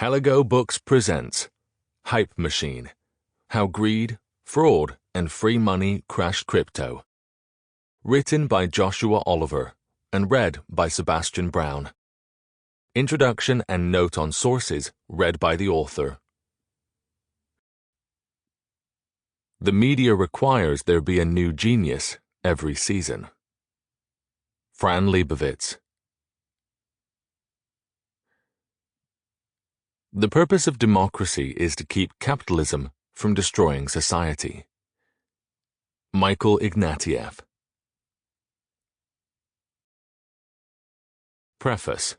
Audiobook presents Hype Machine: How Greed, Fraud, and Free Money Crashed Crypto. Written by Joshua Oliver and read by Sebastian Brown. Introduction and note on sources read by the author. The media requires there be a new genius every season. Fran Lebowitz. The purpose of democracy is to keep capitalism from destroying society. Michael Ignatieff. Preface.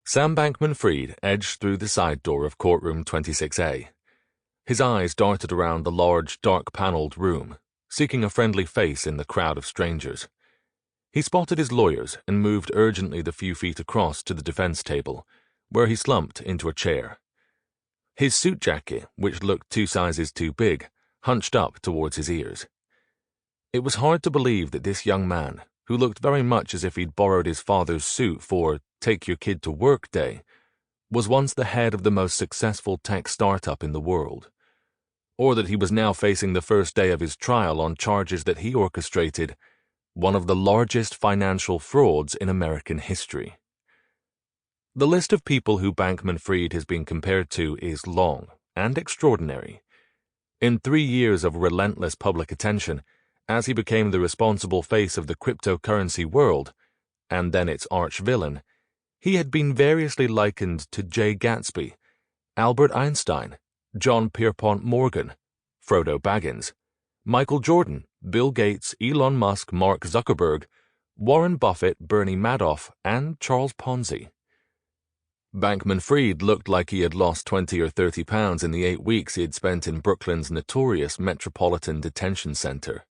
Sam Bankman-Fried edged through the side door of courtroom 26A. His eyes darted around the large, dark-paneled room, seeking a friendly face in the crowd of strangers. He spotted his lawyers and moved urgently the few feet across to the defense table, where he slumped into a chair. His suit jacket, which looked 2 sizes too big, hunched up towards his ears. It was hard to believe that this young man, who looked very much as if he'd borrowed his father's suit for Take Your Kid to Work Day, was once the head of the most successful tech startup in the world, or that he was now facing the first day of his trial on charges that he orchestrated one of the largest financial frauds in American history. The list of people who Bankman-Fried has been compared to is long and extraordinary. In 3 years of relentless public attention, as he became the responsible face of the cryptocurrency world, and then its arch-villain, he had been variously likened to Jay Gatsby, Albert Einstein, John Pierpont Morgan, Frodo Baggins, Michael Jordan, Bill Gates, Elon Musk, Mark Zuckerberg, Warren Buffett, Bernie Madoff, and Charles Ponzi. Bankman-Fried looked like he had lost 20 or 30 pounds in the 8 weeks he had spent in Brooklyn's notorious Metropolitan Detention Center.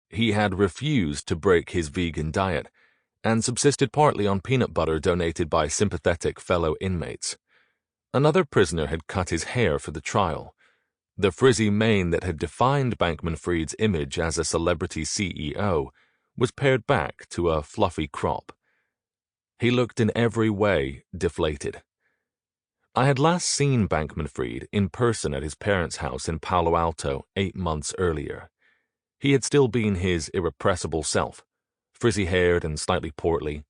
He had refused to break his vegan diet and subsisted partly on peanut butter donated by sympathetic fellow inmates. Another prisoner had cut his hair for the trial. The frizzy mane that had defined Bankman-Fried's image as a celebrity CEO was pared back to a fluffy crop. He looked in every way deflated. I had last seen Bankman-Fried in person at his parents' house in Palo Alto 8 months earlier. He had still been his irrepressible self, frizzy-haired and slightly portly.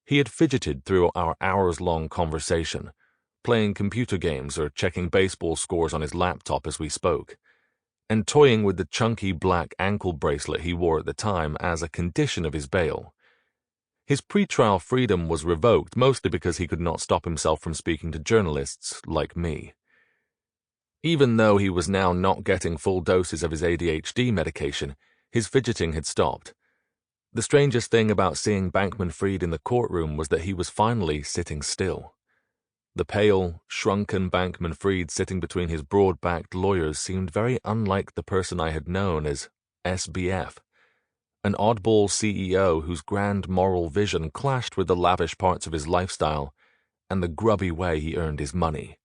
He had fidgeted through our hours-long conversation, playing computer games or checking baseball scores on his laptop as we spoke, and toying with the chunky black ankle bracelet he wore at the time as a condition of his bail. His pretrial freedom was revoked mostly because he could not stop himself from speaking to journalists like me. Even though he was now not getting full doses of his ADHD medication, his fidgeting had stopped. The strangest thing about seeing Bankman-Fried in the courtroom was that he was finally sitting still. The pale, shrunken Bankman-Fried sitting between his broad-backed lawyers seemed very unlike the person I had known as SBF, an oddball CEO whose grand moral vision clashed with the lavish parts of his lifestyle and the grubby way he earned his money.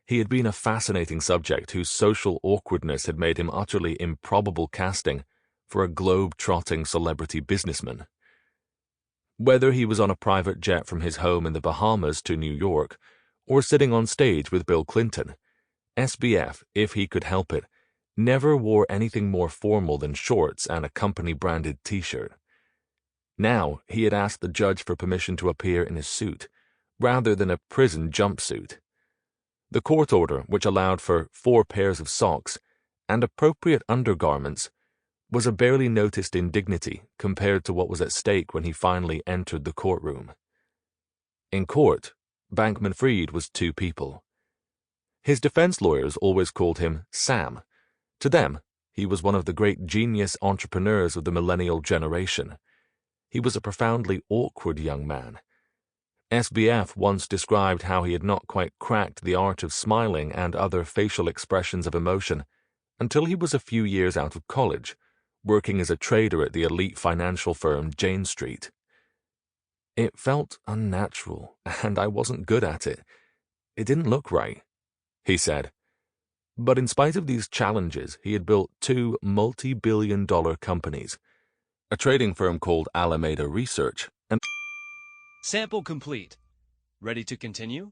He had been a fascinating subject whose social awkwardness had made him utterly improbable casting for a globe-trotting celebrity businessman. Whether he was on a private jet from his home in the Bahamas to New York, or sitting on stage with Bill Clinton, SBF, if he could help it, never wore anything more formal than shorts and a company-branded t-shirt. Now he had asked the judge for permission to appear in a suit, rather than a prison jumpsuit. The court order, which allowed for 4 pairs of socks and appropriate undergarments, was a barely noticed indignity compared to what was at stake when he finally entered the courtroom. In court, Bankman-Fried was 2 people. His defense lawyers always called him Sam. To them, he was one of the great genius entrepreneurs of the millennial generation. He was a profoundly awkward young man. SBF once described how he had not quite cracked the art of smiling and other facial expressions of emotion until he was a few years out of college, working as a trader at the elite financial firm Jane Street. It felt unnatural, and I wasn't good at it. It didn't look right, he said. But in spite of these challenges, he had built 2 multi-billion-dollar companies, a trading firm called Alameda Research and Sample complete. Ready to continue?